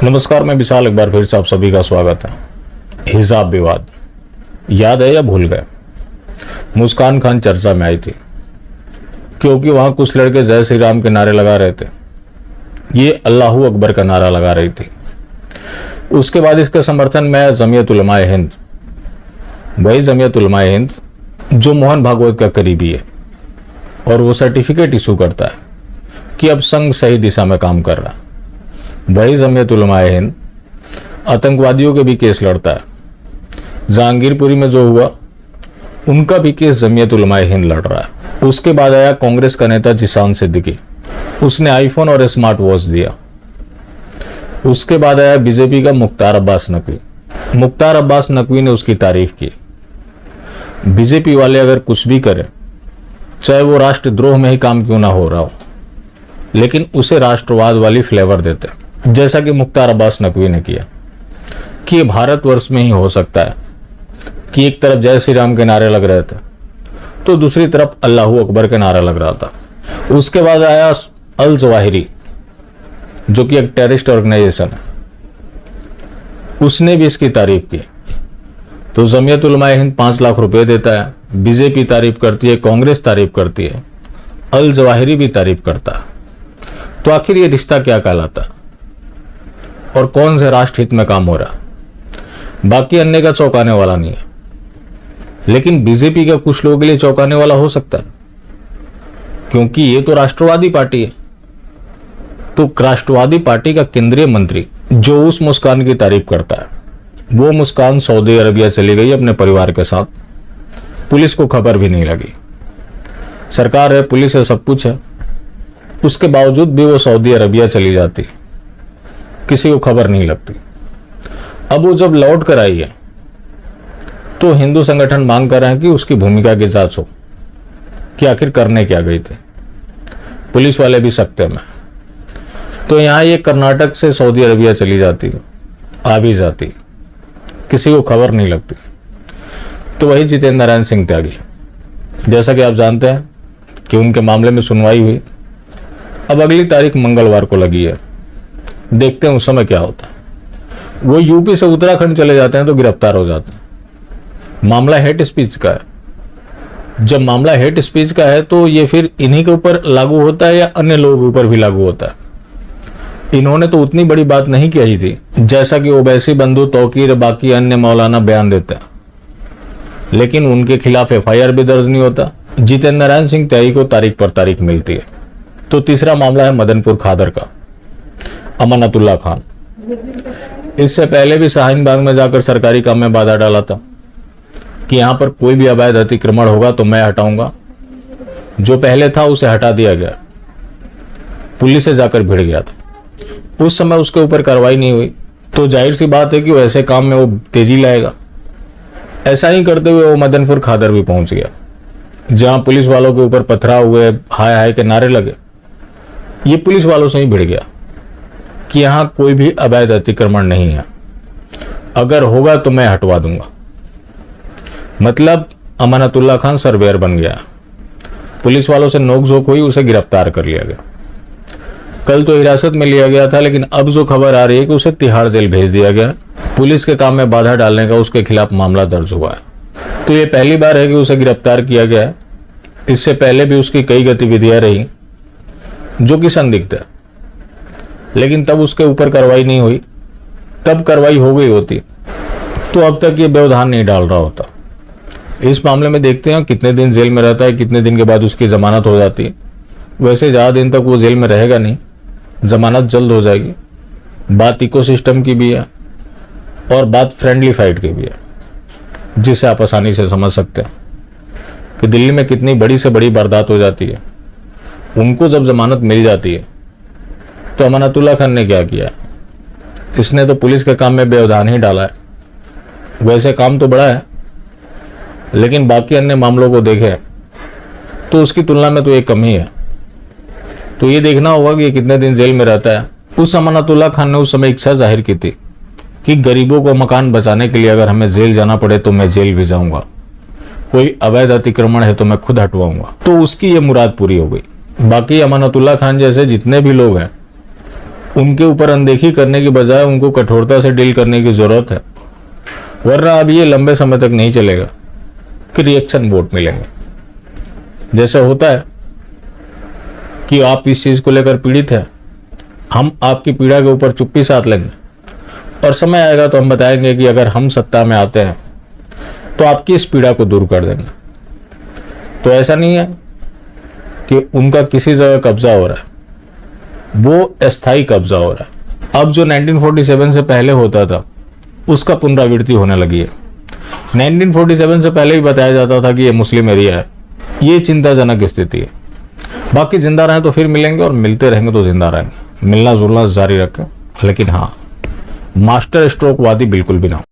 नमस्कार, मैं विशाल। एक बार फिर से आप सभी का स्वागत है। हिजाब विवाद याद है या भूल गए? मुस्कान खान चर्चा में आई थी क्योंकि वहां कुछ लड़के जय श्री राम के नारे लगा रहे थे, ये अल्लाहू अकबर का नारा लगा रही थी। उसके बाद इसके समर्थन में जमीयत उलमाए हिंद, वही जमीयत उलमाए हिंद जो मोहन भागवत का करीबी है और वो सर्टिफिकेट इशू करता है कि अब संघ सही दिशा में काम कर रहा है, वही जमीयत उलमाए हिंद आतंकवादियों के भी केस लड़ता है। जहांगीरपुरी में जो हुआ उनका भी केस जमीयत उलमाए हिंद लड़ रहा है। उसके बाद आया कांग्रेस का नेता जिशान सिद्दीकी, उसने आईफोन और स्मार्ट वॉच दिया। उसके बाद आया बीजेपी का मुख्तार अब्बास नकवी। मुख्तार अब्बास नकवी ने उसकी तारीफ की। बीजेपी वाले अगर कुछ भी करें, चाहे वो राष्ट्रद्रोह में ही काम क्यों ना हो रहा हो, लेकिन उसे राष्ट्रवाद वाली फ्लेवर देते हैं, जैसा कि मुख्तार अब्बास नकवी ने किया कि ये भारतवर्ष में ही हो सकता है कि एक तरफ जय श्री राम के नारे लग रहे थे तो दूसरी तरफ अल्लाहू अकबर के नारा लग रहा था। उसके बाद आया अल जवाहिरी जो कि एक टेररिस्ट ऑर्गेनाइजेशन है, उसने भी इसकी तारीफ की। तो जमीयत उलमाए हिंद 5 लाख रुपए देता है, बीजेपी तारीफ करती है, कांग्रेस तारीफ करती है, अल जवाहिरी भी तारीफ करता है। तो आखिर ये रिश्ता क्या कहलाता है और कौन से राष्ट्रहित में काम हो रहा? बाकी अन्य का चौंकाने वाला नहीं है, लेकिन बीजेपी का कुछ लोगों के लिए चौंकाने वाला हो सकता है, क्योंकि ये तो राष्ट्रवादी पार्टी है। तो राष्ट्रवादी पार्टी का केंद्रीय मंत्री जो उस मुस्कान की तारीफ करता है, वो मुस्कान सऊदी अरबिया चली गई अपने परिवार के साथ, पुलिस को खबर भी नहीं लगी। सरकार है, पुलिस है, सब कुछ है, उसके बावजूद भी वो सऊदी अरबिया चली जाती, किसी को खबर नहीं लगती। अब वो जब लौट कर आई है तो हिंदू संगठन मांग कर रहे हैं कि उसकी भूमिका की जांच हो कि आखिर करने क्या गई थी। पुलिस वाले भी सकते में। तो यहां ये कर्नाटक से सऊदी अरबिया चली जाती, आ भी जाती, किसी को खबर नहीं लगती। तो वही जितेंद्र नारायण सिंह त्यागी, जैसा कि आप जानते हैं कि उनके मामले में सुनवाई हुई। अब अगली तारीख मंगलवार को लगी है, देखते हैं उस समय क्या होता है। वो यूपी से उत्तराखंड चले जाते हैं तो गिरफ्तार हो जाते हैं। मामला हेट स्पीच का है। जब मामला हेट स्पीच का है तो ये फिर इन्हीं के ऊपर लागू होता है या अन्य लोगों के ऊपर भी लागू होता है? इन्होंने तो उतनी बड़ी बात नहीं कही थी जैसा कि ओवैसी, बंधु, तौकीर, बाकी अन्य मौलाना बयान देते हैं, लेकिन उनके खिलाफ एफआईआर भी दर्ज नहीं होता। जितेंद्र नारायण सिंह त्यागी को तारीख पर तारीख मिलती है। तो तीसरा मामला है मदनपुर खादर का, अमानतुल्लाह खान। इससे पहले भी शाहीन बाग में जाकर सरकारी काम में बाधा डाला था कि यहां पर कोई भी अवैध अतिक्रमण होगा तो मैं हटाऊंगा। जो पहले था उसे हटा दिया गया, पुलिस से जाकर भिड़ गया था। उस समय उसके ऊपर कार्रवाई नहीं हुई, तो जाहिर सी बात है कि वो ऐसे काम में वो तेजी लाएगा। ऐसा ही करते हुए वो मदनपुर खादर भी पहुंच गया, जहां पुलिस वालों के ऊपर पथराव हुए, हाय हाय के नारे लगे। ये पुलिस वालों से ही भिड़ गया कि यहां कोई भी अवैध अतिक्रमण नहीं है, अगर होगा तो मैं हटवा दूंगा। मतलब अमानतुल्लाह खान सर्वेयर बन गया। पुलिस वालों से नोकझोंक हुई, उसे गिरफ्तार कर लिया गया। कल तो हिरासत में लिया गया था, लेकिन अब जो खबर आ रही है कि उसे तिहाड़ जेल भेज दिया गया। पुलिस के काम में बाधा डालने का उसके खिलाफ मामला दर्ज हुआ है। तो ये पहली बार है कि उसे गिरफ्तार किया गया है। इससे पहले भी उसकी कई गतिविधियां रही जो कि संदिग्ध है, लेकिन तब उसके ऊपर कार्रवाई नहीं हुई। तब कार्रवाई हो गई होती तो अब तक ये व्यवधान नहीं डाल रहा होता। इस मामले में देखते हैं कितने दिन जेल में रहता है, कितने दिन के बाद उसकी जमानत हो जाती है। वैसे ज़्यादा दिन तक वो जेल में रहेगा नहीं, जमानत जल्द हो जाएगी। बात इकोसिस्टम की भी है और बात फ्रेंडली फाइट की भी है, जिसे आप आसानी से समझ सकते हैं कि दिल्ली में कितनी बड़ी से बड़ी वारदात हो जाती है। उनको जब जमानत मिल जाती है तो अमानतुल्लाह खान ने क्या किया? इसने तो पुलिस के काम में व्यवधान ही डाला है। वैसे काम तो बड़ा है, लेकिन बाकी अन्य मामलों को देखें तो उसकी तुलना में तो एक कम ही है। तो ये देखना होगा कि ये कितने दिन जेल में रहता है। उस अमानतुल्लाह खान ने उस समय इच्छा जाहिर की थी कि गरीबों को मकान बचाने के लिए अगर हमें जेल जाना पड़े तो मैं जेल भी जाऊंगा, कोई अवैध अतिक्रमण है तो मैं खुद हटवाऊंगा। तो उसकी ये मुराद पूरी हो गई। बाकी अमानतुल्लाह खान जैसे जितने भी लोग हैं उनके ऊपर अनदेखी करने की बजाय उनको कठोरता से डील करने की जरूरत है, वरना अब ये लंबे समय तक नहीं चलेगा कि रिएक्शन वोट मिलेंगे। जैसे होता है कि आप इस चीज को लेकर पीड़ित हैं, हम आपकी पीड़ा के ऊपर चुप्पी साध लेंगे और समय आएगा तो हम बताएंगे कि अगर हम सत्ता में आते हैं तो आपकी इस पीड़ा को दूर कर देंगे। तो ऐसा नहीं है कि उनका किसी जगह कब्जा हो रहा है, वो अस्थायी कब्जा हो रहा है। अब जो 1947 से पहले होता था उसका पुनरावृत्ति होने लगी है। 1947 से पहले ही बताया जाता था कि ये मुस्लिम एरिया है। ये चिंताजनक स्थिति है। बाकी जिंदा रहें तो फिर मिलेंगे और मिलते रहेंगे तो जिंदा रहेंगे। मिलना जुलना जारी रखें, लेकिन हाँ, मास्टर स्ट्रोक वादी बिल्कुल भी ना हो।